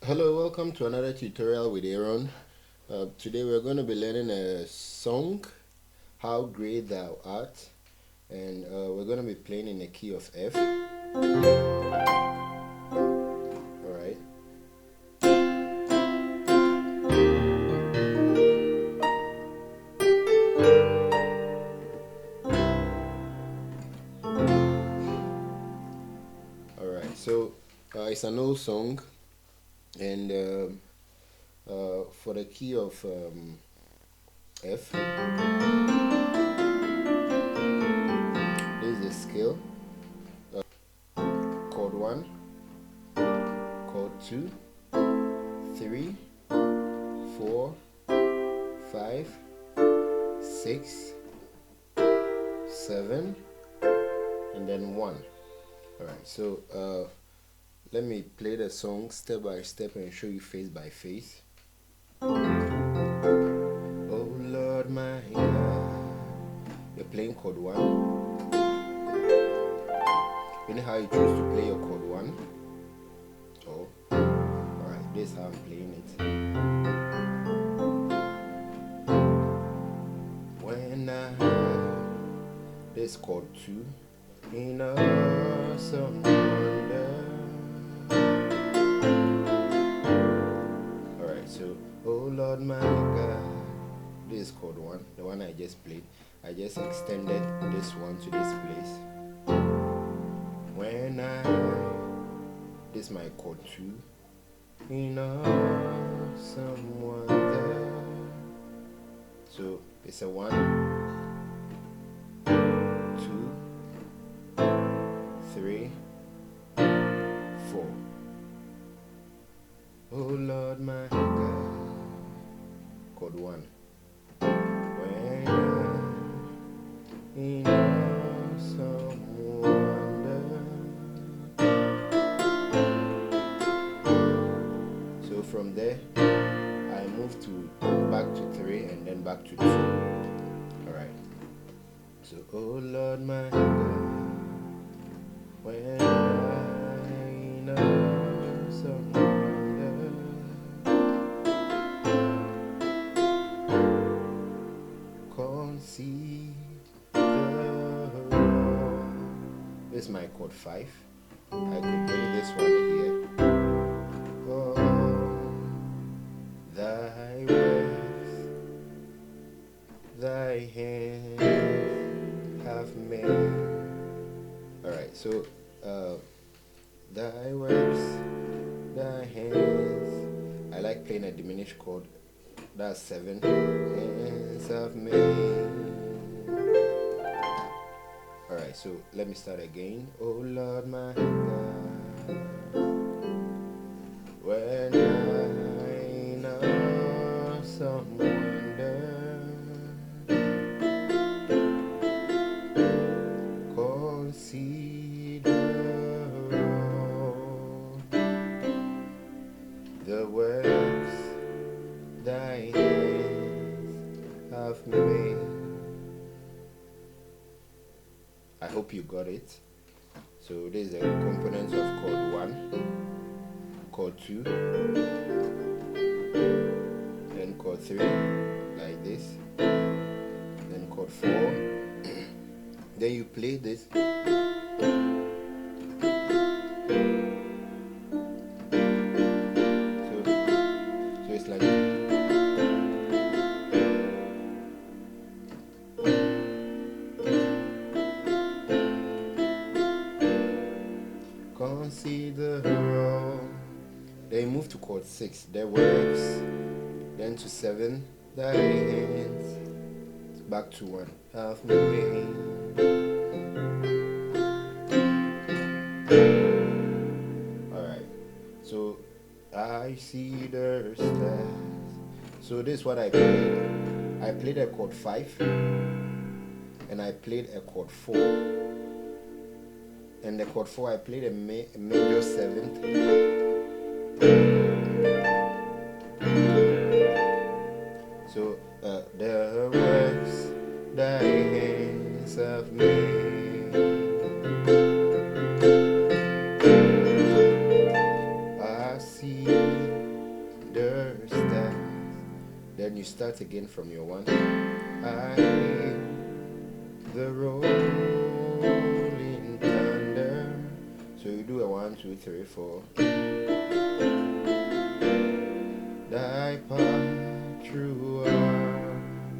Hello, welcome to another tutorial with Aaron. Today we're going to be learning a song, How Great Thou Art, and we're going to be playing in the key of F. Alright. Alright, so it's an old song, and for the key of F, this is the scale. Chord 1, chord 2, 3, 4, 5, 6, 7, and then 1. Alright, so let me play the song step by step and show you face by face. Oh Lord my God. You're playing chord 1. You know how you choose to play your chord 1? Oh, alright, this is how I'm playing it. When I heard this chord 2 in awesome wonder. Alright, so oh Lord my God, this is chord 1, the one I just played. I just extended this one to this place. When I this is my chord 2 in awesome wonder. So it's a 1, 2, 3, 4. Oh Lord my God, chord 1. When in awesome wonder. So from there, I move to back to 3 and then back to 2. Alright. So oh Lord my God, when in awesome wonder conceive the wrong. This is my chord 5. I could play this one here. Oh, thy works, thy hands have made. Alright, so thy works, thy hands. I like playing a diminished chord. That's 7. Hands have made. Alright, so let me start again. Oh Lord my God, when I in awesome wonder consider all the works thy hands have made. I hope you got it. So this is the components of chord 1, chord 2, then chord 3, like this, then chord 4. Then you play this. So it's like consider all. Then you move to chord 6, the works, then to 7, thy hands, back to 1, have made. Alright, so I see the stars. So this is what I played. I played a chord 5 and I played a chord 4. And the chord 4 I played a major 7th. So the works thy hands have made, I see start again from your 1. I hear the rolling thunder. So you do a 1, 2, 3, 4. Thy path through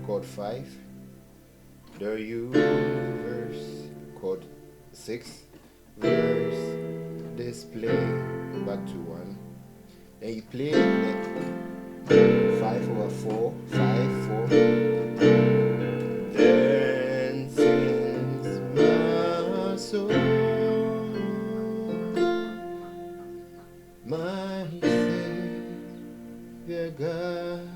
chord 5. The universe, chord 6. Verse display, back to 1. Then you play the 5 over 4, 5, 4. Then sings my soul, my Savior God,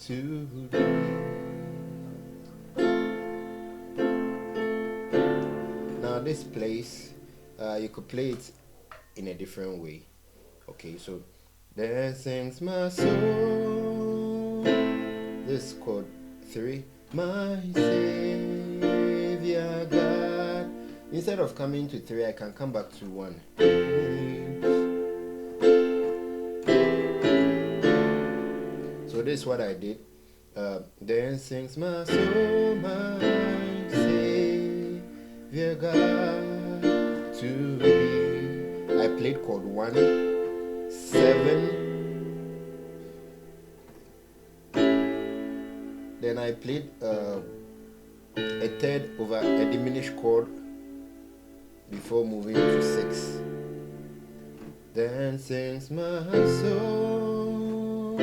to thee. Now this place, you could play it in a different way. Okay, so then sings my soul, this chord 3, my Savior God. Instead of coming to 3, I can come back to 1. So this is what I did. Then sings my soul, my Savior God, to thee. I played chord 1, 7. Then I played a third over a diminished chord before moving to 6. Then sings my soul,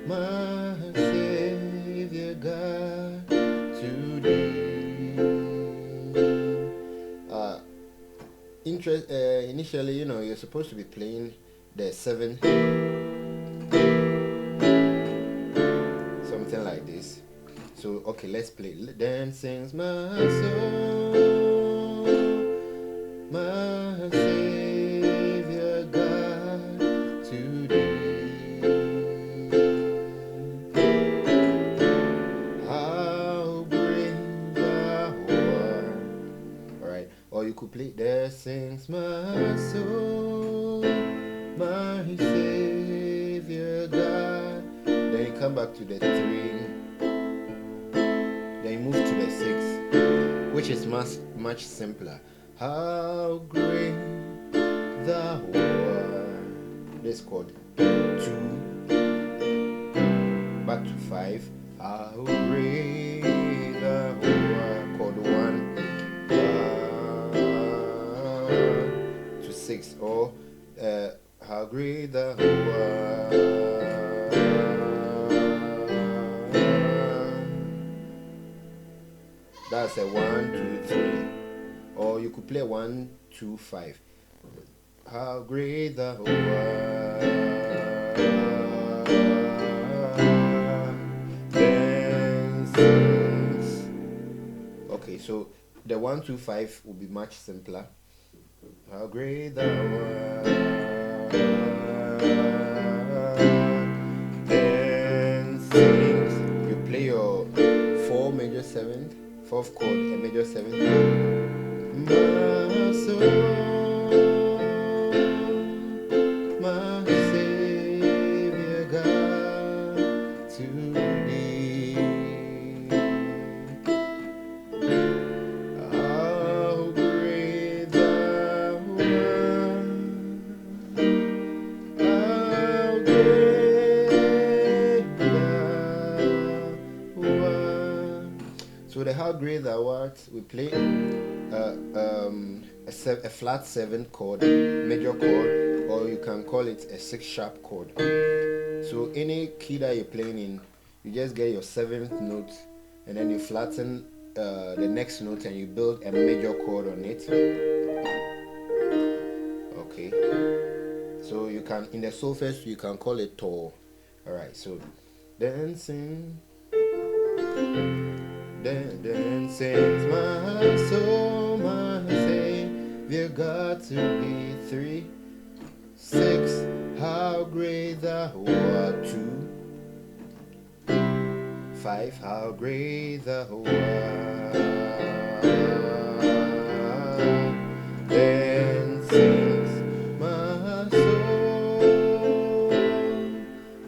my Savior God, to thee. Initially, you're supposed to be playing the 7, something like this. So okay, let's play. Then sings my soul, my Savior God, to thee. How great thou art. Alright, or you could play, there sings my soul, my Savior God. Then you come back to the 3. Then you move to the 6, which is much simpler. How great thou art. This chord 2, back to 5. How great thou art. Chord 1, to 6, or how great thou art. That's a 1, 2, 3. Or you could play 1, 2, 5. How great thou art. Then sings. Okay, so the 1, 2, 5 will be much simpler. How great thou art. Then sings. You play your 4 major 7th, 4th chord, a major 7th. My soul, my Savior God, to thee. How great thou art. How great thou art. So the how great thou art, we play a flat 7th chord, major chord, or you can call it a 6-sharp chord. So any key that you're playing in, you just get your 7th note, and then you flatten the next note, and you build a major chord on it. Okay. So you can, in the solfege, you can call it to. Alright, so then sing. Then sings my soul, my Savior God, to be 3, 6. How great thou art. 2, 5. How great thou art. Then sings my soul,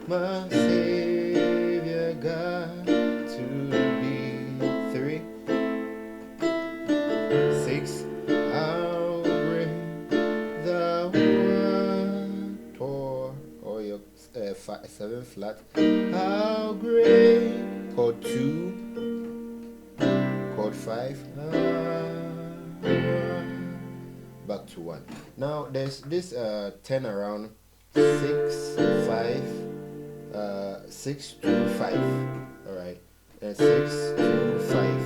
my Savior flat. How great. Chord 2, chord 5, back to 1. Now there's this turn around 6 5 6 2 5. All right, and 6 2 5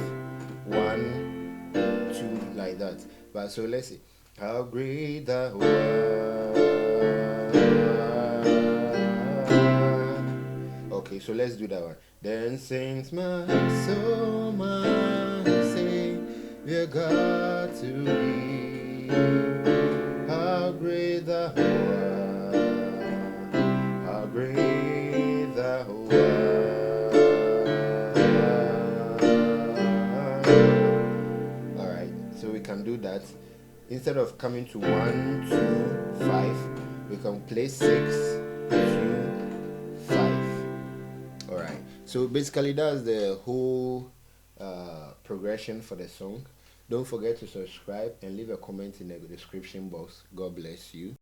1 2, like that. But so let's see. How great thou art. Okay, so let's do that one. Then sings my soul, my Savior God to thee. How great thou art. How great thou art. Alright, so we can do that. Instead of coming to 1 2 5, we can play 6 2 5. Alright, so basically that's the whole progression for the song. Don't forget to subscribe and leave a comment in the description box. God bless you.